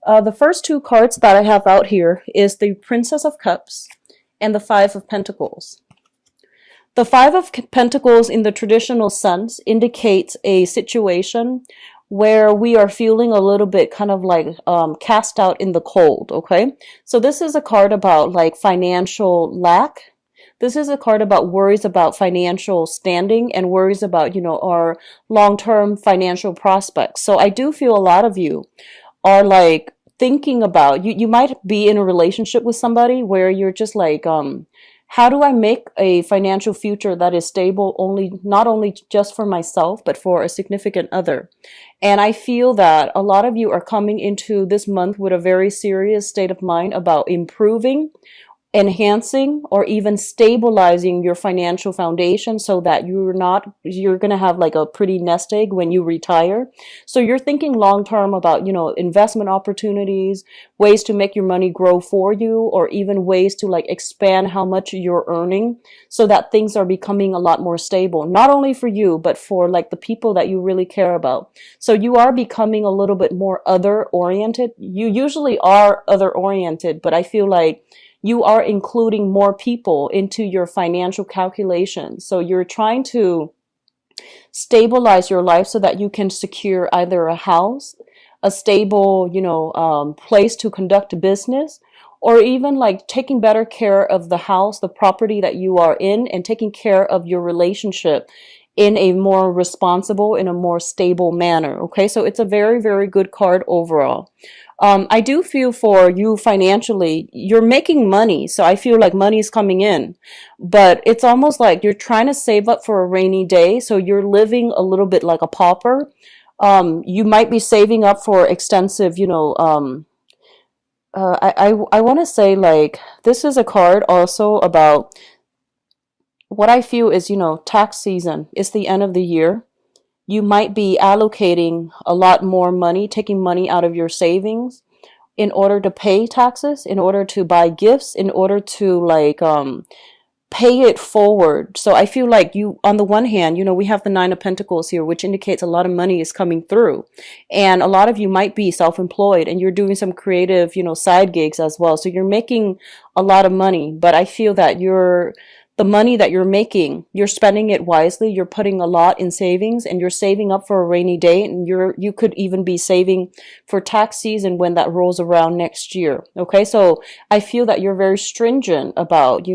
The first two cards that I have out here is the Princess of Cups and the Five of Pentacles. The Five of Pentacles in the traditional sense indicates a situation where we are feeling a little bit kind of like cast out in the cold, okay? So this is a card about like financial lack. This is a card about worries about financial standing and worries about, our long-term financial prospects. So I do feel a lot of you are like thinking about you might be in a relationship with somebody where you're just like how do I make a financial future that is stable only not only just for myself but for a significant other. And I feel that a lot of you are coming into this month with a very serious state of mind about improving, enhancing, or even stabilizing your financial foundation so that you're going to have like a pretty nest egg when you retire. So you're thinking long term about, investment opportunities, ways to make your money grow for you, or even ways to like expand how much you're earning so that things are becoming a lot more stable, not only for you, but for like the people that you really care about. So you are becoming a little bit more other oriented. You usually are other oriented, but I feel like you are including more people into your financial calculations. So you're trying to stabilize your life so that you can secure either a house, a stable, place to conduct business, or even like taking better care of the house, the property that you are in, and taking care of your relationship in a more responsible, in a more stable manner. Okay, so it's a very, very good card overall. I do feel for you financially, you're making money. So I feel like money is coming in, but it's almost like you're trying to save up for a rainy day. So you're living a little bit like a pauper. You might be saving up for extensive, I want to say like, this is a card also about what I feel is, tax season. It's the end of the year. You might be allocating a lot more money, taking money out of your savings in order to pay taxes, in order to buy gifts, in order to like pay it forward. So I feel like you, on the one hand, we have the Nine of Pentacles here, which indicates a lot of money is coming through. And a lot of you might be self-employed and you're doing some creative, side gigs as well. So you're making a lot of money, but I feel that the money that you're making, you're spending it wisely. You're putting a lot in savings and you're saving up for a rainy day. And you could even be saving for tax season when that rolls around next year. Okay. So I feel that you're very stringent about,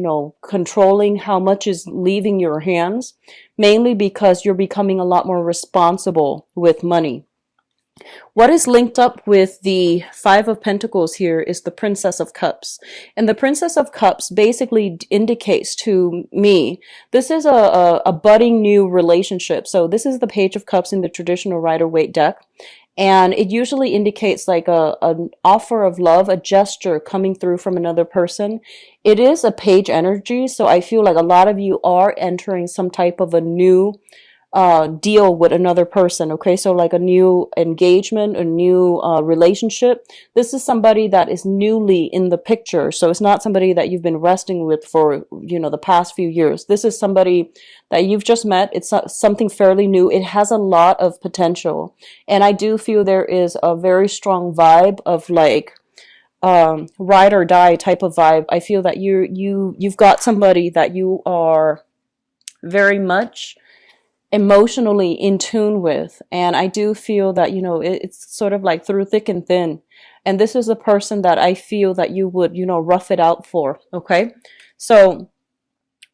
controlling how much is leaving your hands, mainly because you're becoming a lot more responsible with money. What is linked up with the Five of Pentacles here is the Princess of Cups. And the Princess of Cups basically indicates to me, this is a budding new relationship. So this is the Page of Cups in the traditional Rider-Waite deck. And it usually indicates like an offer of love, a gesture coming through from another person. It is a page energy. So I feel like a lot of you are entering some type of a new deal with another person. Okay, so like a new engagement, a new relationship. This is somebody that is newly in the picture. So it's not somebody that you've been resting with for, the past few years. This is somebody that you've just met. It's something fairly new. It has a lot of potential. And I do feel there is a very strong vibe of like, ride or die type of vibe. I feel that you've got somebody that you are very much emotionally in tune with. And I do feel that, it's sort of like through thick and thin. And this is a person that I feel that you would, rough it out for. Okay. So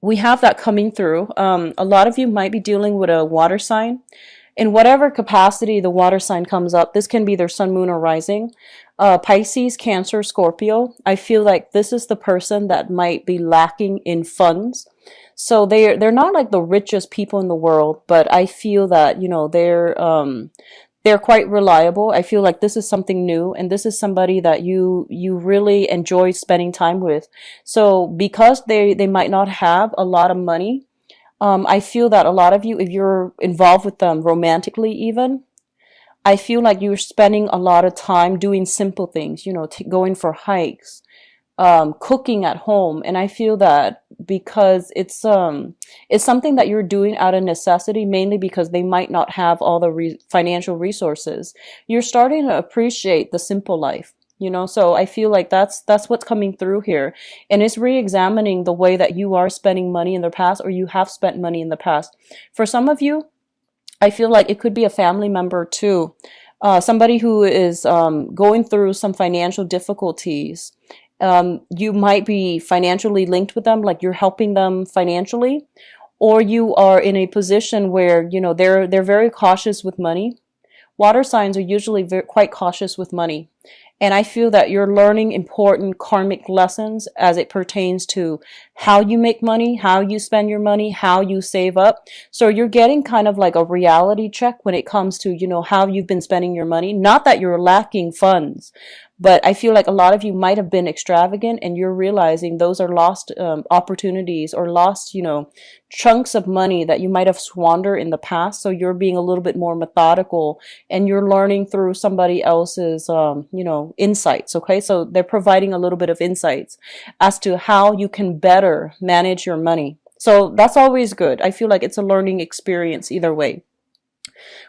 we have that coming through. A lot of you might be dealing with a water sign. In whatever capacity the water sign comes up, this can be their sun, moon, or rising. Pisces, Cancer, Scorpio. I feel like this is the person that might be lacking in funds. So they're not like the richest people in the world, but I feel that, they're quite reliable. I feel like this is something new, and this is somebody that you really enjoy spending time with. So because they might not have a lot of money, I feel that a lot of you, if you're involved with them romantically even, I feel like you're spending a lot of time doing simple things, going for hikes, cooking at home. And I feel that because it's something that you're doing out of necessity, mainly because they might not have all the financial resources. You're starting to appreciate the simple life. you know. So I feel like that's what's coming through here, and it's re-examining the way that you are spending money in the past, or you have spent money in the past. For some of you, I feel like it could be a family member too, somebody who is going through some financial difficulties. You might be financially linked with them, like you're helping them financially, or you are in a position where, you know, they're very cautious with money. Water signs are usually quite cautious with money. And I feel that you're learning important karmic lessons as it pertains to how you make money, how you spend your money, how you save up. So you're getting kind of like a reality check when it comes to, you know, how you've been spending your money. Not that you're lacking funds, but I feel like a lot of you might have been extravagant, and you're realizing those are lost opportunities, or lost, you know, chunks of money that you might have squandered in the past. So you're being a little bit more methodical, and you're learning through somebody else's, you know, insights. Okay. So they're providing a little bit of insights as to how you can better manage your money. So that's always good. I feel like it's a learning experience either way.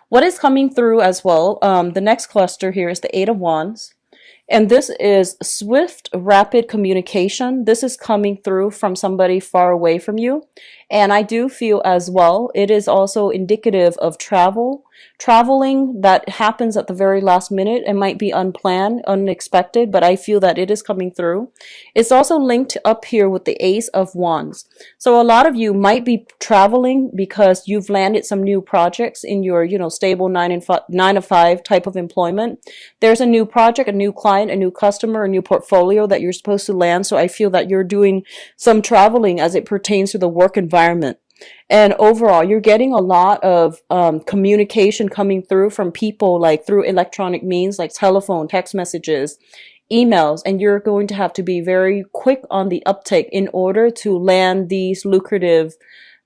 What is coming through as well? The next cluster here is the Eight of Wands. And this is swift, rapid communication. This is coming through from somebody far away from you. And I do feel as well, it is also indicative of traveling that happens at the very last minute. It might be unplanned, unexpected, but I feel that it is coming through. It's also linked up here with the Ace of Wands. So a lot of you might be traveling because you've landed some new projects in your, you know, stable 9 to 5 type of employment. There's a new project, a new client, a new customer, a new portfolio that you're supposed to land. So I feel that you're doing some traveling as it pertains to the work environment. And overall, you're getting a lot of communication coming through from people, like through electronic means, like telephone, text messages, emails, and you're going to have to be very quick on the uptake in order to land these lucrative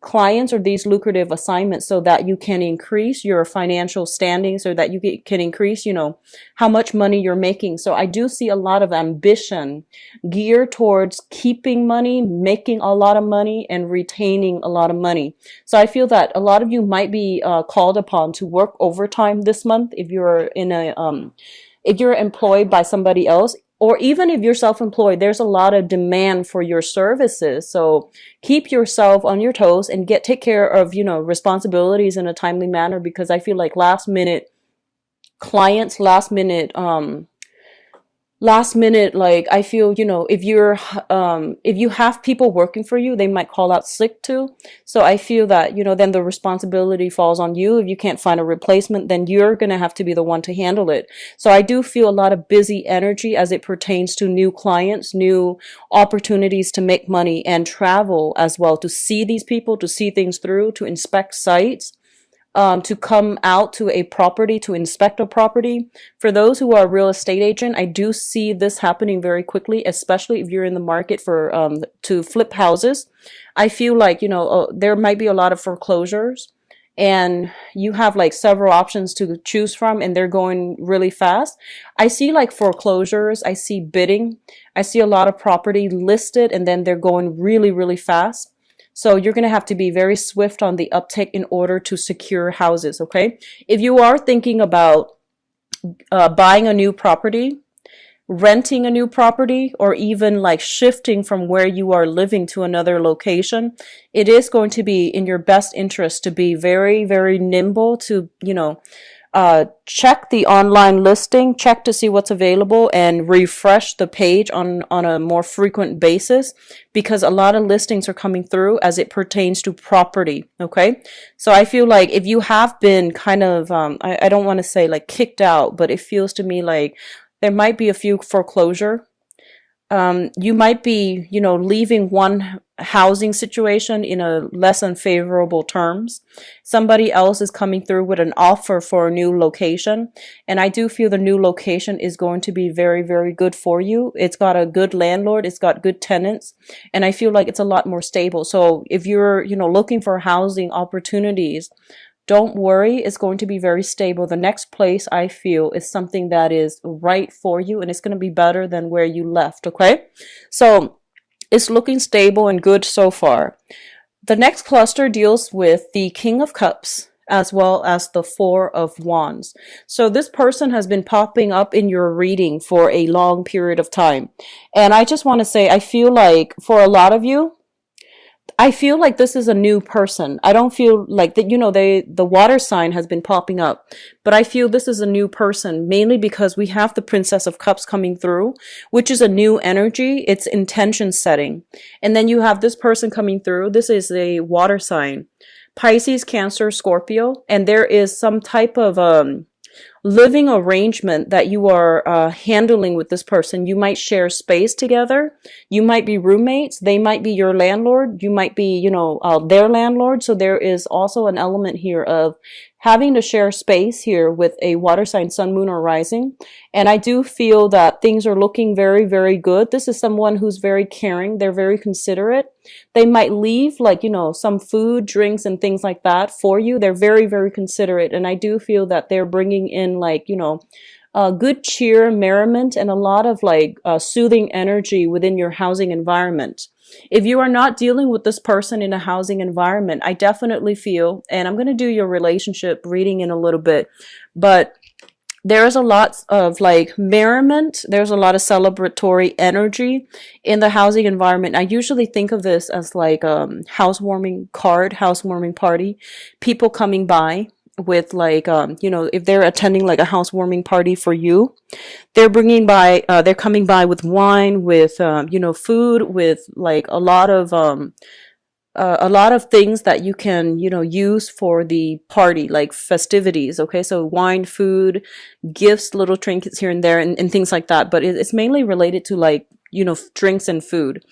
clients or these lucrative assignments, so that you can increase your financial standing, so that you can increase, you know, how much money you're making. So I do see a lot of ambition geared towards keeping money, making a lot of money, and retaining a lot of money. So I feel that a lot of you might be called upon to work overtime this month if you're in a if you're employed by somebody else, or even if you're self-employed. There's a lot of demand for your services. So keep yourself on your toes and take care of, you know, responsibilities in a timely manner, because I feel like last minute clients, last minute, like I feel, you know, if you have people working for you, they might call out sick too. So I feel that, you know, then the responsibility falls on you. If you can't find a replacement, then you're going to have to be the one to handle it. So I do feel a lot of busy energy as it pertains to new clients, new opportunities to make money, and travel as well, to see these people, to see things through, to inspect sites, to come out to a property, to inspect a property. For those who are a real estate agent, I do see this happening very quickly, especially if you're in the market for to flip houses. I feel like, you know, there might be a lot of foreclosures, and you have like several options to choose from, and they're going really fast. I see like foreclosures, I see bidding, I see a lot of property listed, and then they're going really, really fast. So you're going to have to be very swift on the uptake in order to secure houses, okay? If you are thinking about buying a new property, renting a new property, or even like shifting from where you are living to another location, it is going to be in your best interest to be very, very nimble, to, you know, check the online listing, check to see what's available, and refresh the page on a more frequent basis, because a lot of listings are coming through as it pertains to property. Okay. So I feel like if you have been kind of, I don't want to say like kicked out, but it feels to me like there might be a few foreclosure. You might be, you know, leaving one housing situation in a less than favorable terms. Somebody else is coming through with an offer for a new location. And I do feel the new location is going to be very, very good for you. It's got a good landlord. It's got good tenants. And I feel like it's a lot more stable. So if you're, you know, looking for housing opportunities, don't worry, it's going to be very stable. The next place, I feel, is something that is right for you, and it's going to be better than where you left, okay? So it's looking stable and good so far. The next cluster deals with the King of Cups. as well as the Four of Wands. So this person has been popping up in your reading for a long period of time. And I just want to say, I feel like for a lot of you, I feel like this is a new person. I don't feel like that, the water sign has been popping up, but I feel this is a new person, mainly because we have the Princess of Cups coming through, which is a new energy. It's intention setting. And then you have this person coming through. This is a water sign, Pisces, Cancer, Scorpio, and there is some type of, living arrangement that you are handling with this person. You might share space together. You might be roommates. They might be your landlord. You might be, their landlord. So there is also an element here of having to share space here with a water sign, sun, moon, or rising. And I do feel that things are looking very, very good. This is someone who's very caring. They're very considerate. They might leave some food, drinks, and things like that for you. They're very, very considerate. And I do feel that they're bringing in good cheer, merriment, and a lot of soothing energy within your housing environment. If you are not dealing with this person in a housing environment, I definitely feel, and I'm going to do your relationship reading in a little bit, but there's a lot of merriment. There's a lot of celebratory energy in the housing environment. I usually think of this as housewarming housewarming party, people coming by with if they're attending a housewarming party for you, they're coming by with wine, with food, with a lot of things that you can use for the party, like festivities. Okay, so wine, food, gifts, little trinkets here and there, and things like that, but it's mainly related to drinks and food.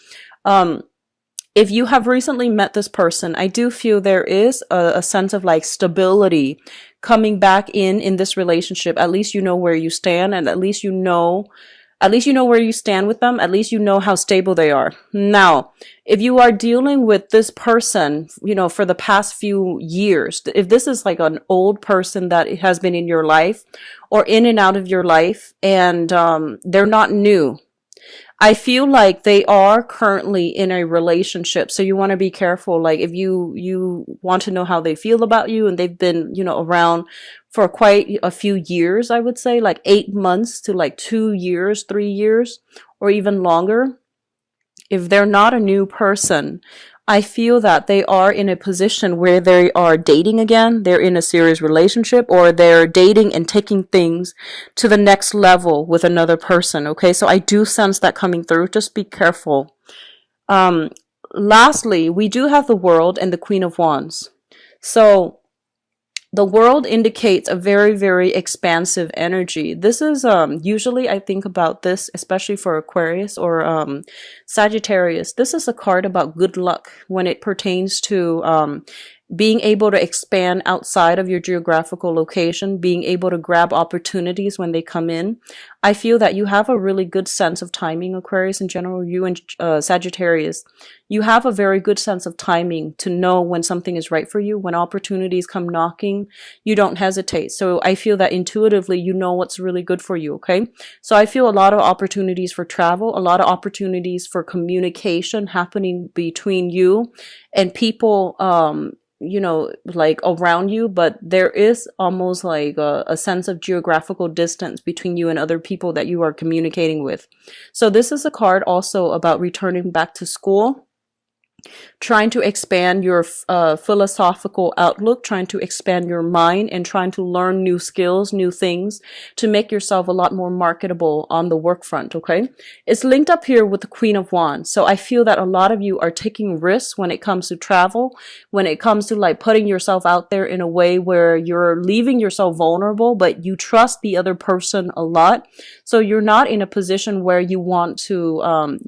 If you have recently met this person, I do feel there is a sense of stability coming back in this relationship. At least you know where you stand, and at least you know where you stand with them. At least you know how stable they are. Now, if you are dealing with this person, for the past few years, if this is an old person that has been in your life or in and out of your life, and they're not new, I feel like they are currently in a relationship. So you want to be careful. If you want to know how they feel about you, and they've been, around for quite a few years, I would say 8 months to 2 years, 3 years, or even longer. If they're not a new person, I feel that they are in a position where they are dating again. They're in a serious relationship, or they're dating and taking things to the next level with another person. Okay, so I do sense that coming through. Just be careful. Lastly, we do have the World and the Queen of Wands. So the World indicates a very, very expansive energy. This is usually, I think about this, especially for Aquarius or Sagittarius. This is a card about good luck when it pertains to being able to expand outside of your geographical location, being able to grab opportunities when they come in. I feel that you have a really good sense of timing, Aquarius in general, you and Sagittarius. You have a very good sense of timing to know when something is right for you. When opportunities come knocking, you don't hesitate. So I feel that intuitively you know what's really good for you, okay? So I feel a lot of opportunities for travel, a lot of opportunities for communication happening between you and people around you, but there is almost a sense of geographical distance between you and other people that you are communicating with. So this is a card also about returning back to school, trying to expand your philosophical outlook, trying to expand your mind, and trying to learn new skills, new things to make yourself a lot more marketable on the work front, okay? It's linked up here with the Queen of Wands. So I feel that a lot of you are taking risks when it comes to travel, when it comes to putting yourself out there in a way where you're leaving yourself vulnerable, but you trust the other person a lot. So you're not in a position where you want to,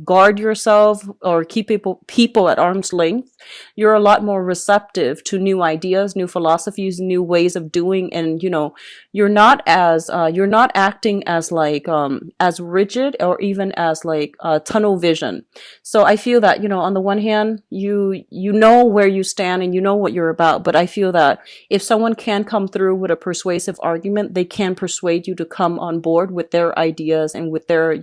guard yourself or keep people at arm's length. You're a lot more receptive to new ideas, new philosophies, new ways of doing, and you're not acting as as rigid or even as tunnel vision. So I feel that on the one hand, you know where you stand and you know what you're about, but I feel that if someone can come through with a persuasive argument, they can persuade you to come on board with their ideas and with their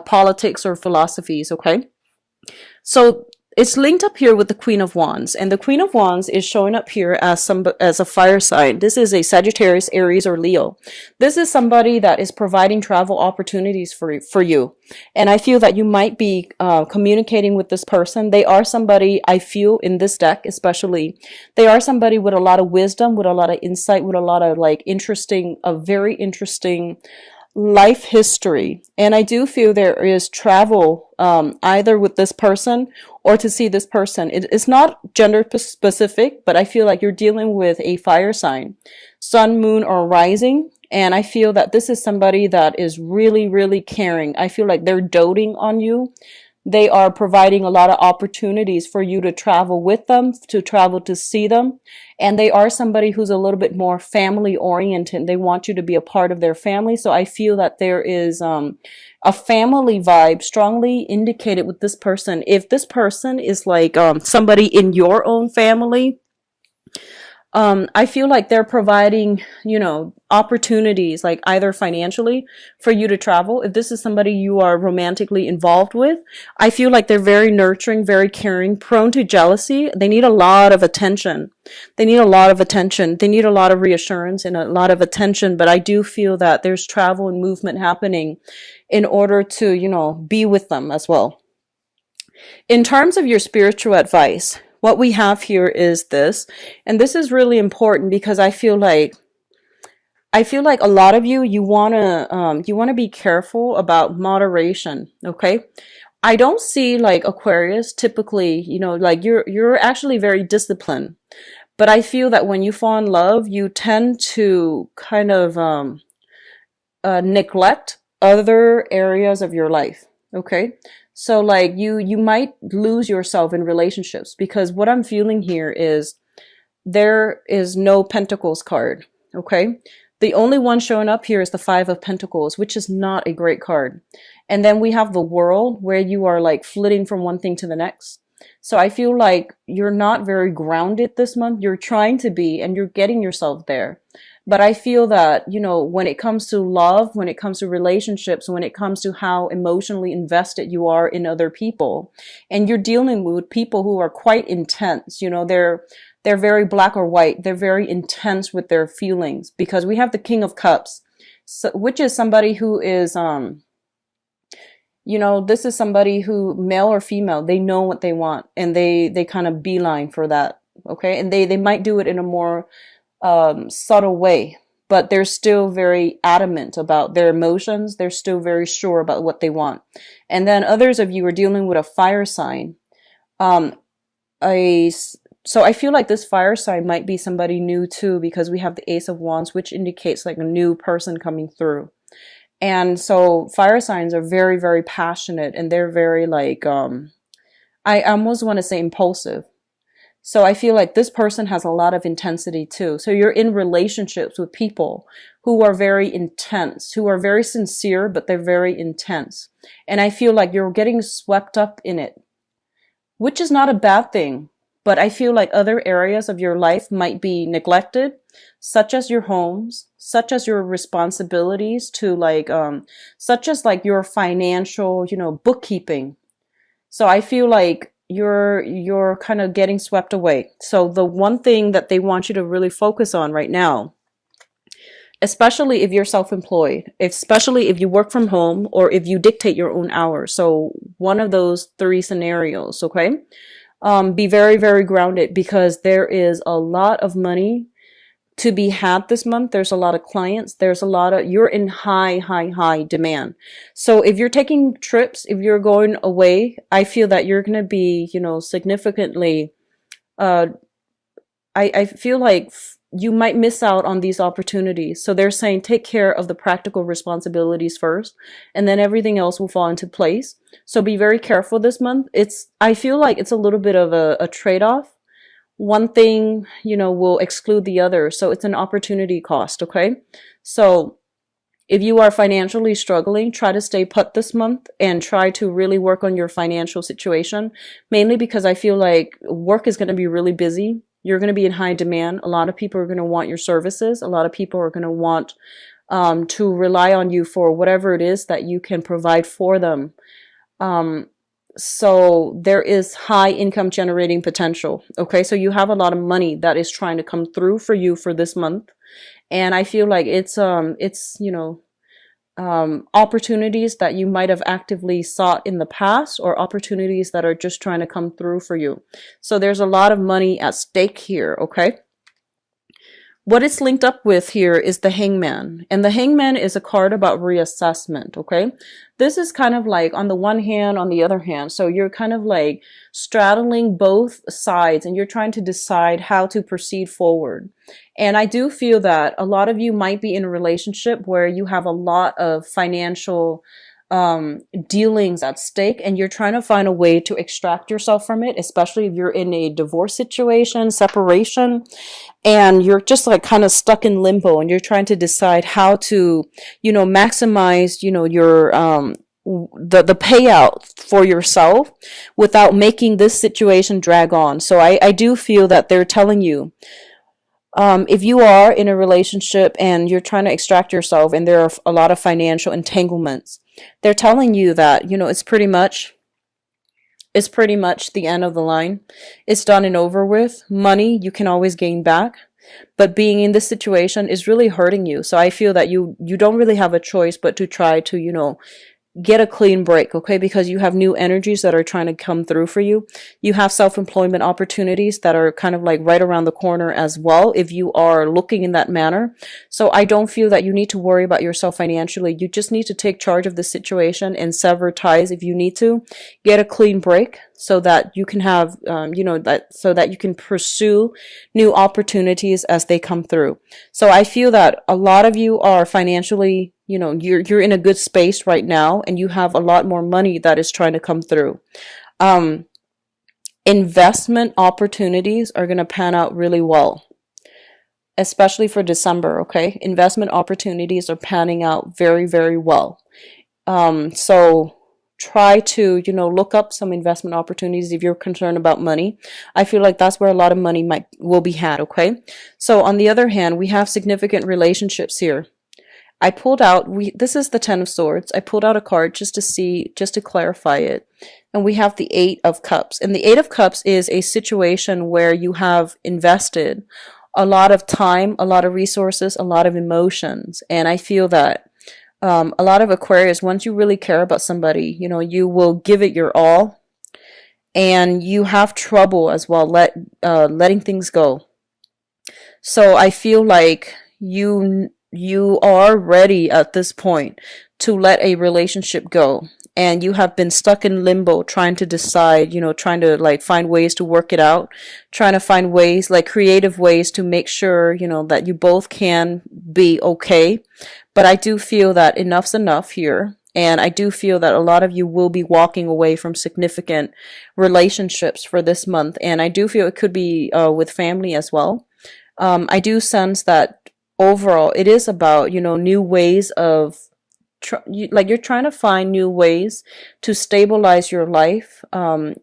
politics or philosophies. Okay. So it's linked up here with the Queen of Wands, and the Queen of Wands is showing up here as as a fire sign. This is a Sagittarius, Aries, or Leo. This is somebody that is providing travel opportunities for you, and I feel that you might be communicating with this person. They are somebody, I feel in this deck especially, they are somebody with a lot of wisdom, with a lot of insight, with a lot of like a very interesting life history. And I do feel there is travel either with this person or to see this person. It's not gender specific, but I feel like you're dealing with a fire sign, sun, moon, or rising. And I feel that this is somebody that is really, really caring. I feel like they're doting on you. They are providing a lot of opportunities for you to travel with them, to travel to see them. And they are somebody who's a little bit more family oriented. They want you to be a part of their family. So I feel that there is a family vibe strongly indicated with this person. If this person is like somebody in your own family, I feel like they're providing, opportunities, like either financially for you to travel. If this is somebody you are romantically involved with, I feel like they're very nurturing, very caring, prone to jealousy. They need a lot of attention. They need a lot of attention. They need a lot of reassurance and a lot of attention. But I do feel that there's travel and movement happening in order to, be with them as well. In terms of your spiritual advice, what we have here is this, and this is really important because I feel like a lot of you want to be careful about moderation, okay? I don't see like Aquarius typically, like you're actually very disciplined. But I feel that when you fall in love, you tend to kind of neglect other areas of your life, okay? So like you might lose yourself in relationships because what I'm feeling here is there is no Pentacles card, okay? The only one showing up here is the Five of Pentacles, which is not a great card. And then we have the World, where you are like flitting from one thing to the next. So I feel like you're not very grounded this month. You're trying to be, and you're getting yourself there. But I feel that, when it comes to love, when it comes to relationships, when it comes to how emotionally invested you are in other people, and you're dealing with people who are quite intense, they're very black or white. They're very intense with their feelings because we have the King of Cups, so, which is somebody who is, this is somebody who, male or female, they know what they want and they kind of beeline for that. Okay. And they might do it in a more subtle way, but they're still very adamant about their emotions. They're still very sure about what they want. And then others of you are dealing with a fire sign. So I feel like this fire sign might be somebody new too, because we have the Ace of Wands, which indicates like a new person coming through. And so fire signs are very, very passionate, and they're very like, I almost want to say impulsive. So I feel like this person has a lot of intensity too. So you're in relationships with people who are very intense, who are very sincere, but they're very intense. And I feel like you're getting swept up in it, which is not a bad thing. But I feel like other areas of your life might be neglected, such as your homes, such as your responsibilities to like, such as like your financial, bookkeeping. So I feel like you're kind of getting swept away. So the one thing that they want you to really focus on right now, especially if you're self-employed, especially if you work from home or if you dictate your own hours. So one of those three scenarios, okay? Be very, very grounded because there is a lot of money to be had this month. There's a lot of clients. You're in high demand. So if you're taking trips, if you're going away, I feel that you're going to be, significantly, I feel like you might miss out on these opportunities. So they're saying take care of the practical responsibilities first, and then everything else will fall into place. So be very careful this month. I feel like it's a little bit of a trade-off. One thing, will exclude the other. So it's an opportunity cost, okay? So if you are financially struggling, try to stay put this month and try to really work on your financial situation, mainly because I feel like work is going to be really busy. You're going to be in high demand. A lot of people are going to want your services. A lot of people are going to want to rely on you for whatever it is that you can provide for them. So there is high income generating potential. Okay. So you have a lot of money that is trying to come through for you for this month. And I feel like opportunities that you might have actively sought in the past, or opportunities that are just trying to come through for you. So there's a lot of money at stake here. Okay. What it's linked up with here is the Hangman. And the Hangman is a card about reassessment, okay? This is kind of like on the one hand, on the other hand. So you're kind of like straddling both sides and you're trying to decide how to proceed forward. And I do feel that a lot of you might be in a relationship where you have a lot of financial dealings at stake, and you're trying to find a way to extract yourself from it, especially if you're in a divorce situation, separation, and you're just like kind of stuck in limbo, and you're trying to decide how to, maximize, your the payout for yourself without making this situation drag on. So I do feel that they're telling you, if you are in a relationship and you're trying to extract yourself and there are a lot of financial entanglements, they're telling you that, it's pretty much the end of the line. It's done and over with. Money you can always gain back, but being in this situation is really hurting you. So I feel that you don't really have a choice but to try to, get a clean break, okay? Because you have new energies that are trying to come through for you. You have self-employment opportunities that are kind of like right around the corner as well, if you are looking in that manner. So I don't feel that you need to worry about yourself financially. You just need to take charge of the situation and sever ties if you need to. Get a clean break so that you can have, so that you can pursue new opportunities as they come through. So I feel that a lot of you are financially, you're in a good space right now, and you have a lot more money that is trying to come through. Investment opportunities are going to pan out really well, especially for December. Okay. Investment opportunities are panning out very, very well. So try to, look up some investment opportunities if you're concerned about money. I feel like that's where a lot of money will be had. Okay. So on the other hand, we have significant relationships here. I pulled out, this is the 10 of Swords. I pulled out a card just to clarify it. And we have the 8 of Cups. And the 8 of Cups is a situation where you have invested a lot of time, a lot of resources, a lot of emotions. And I feel that a lot of Aquarius, once you really care about somebody, you will give it your all. And you have trouble as well letting things go. So I feel like you are ready at this point to let a relationship go, and you have been stuck in limbo trying to decide, trying to like find ways to work it out, trying to find ways, like creative ways to make sure, that you both can be okay. But I do feel that enough's enough here. And I do feel that a lot of you will be walking away from significant relationships for this month. And I do feel it could be with family as well. I do sense that overall it is about, new ways of, you're trying to find new ways to stabilize your life,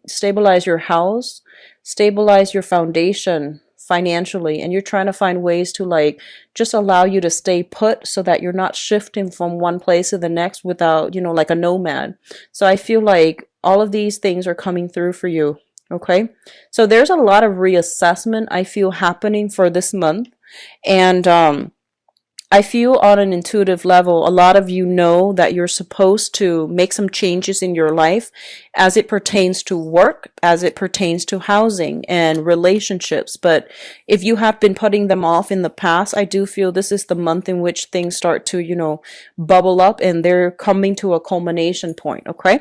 stabilize your house, stabilize your foundation financially. And you're trying to find ways to like just allow you to stay put so that you're not shifting from one place to the next without, like a nomad. So I feel like all of these things are coming through for you. Okay. So there's a lot of reassessment I feel happening for this month. And I feel on an intuitive level, a lot of you know that you're supposed to make some changes in your life as it pertains to work, as it pertains to housing and relationships. But if you have been putting them off in the past, I do feel this is the month in which things start to, bubble up and they're coming to a culmination point. Okay.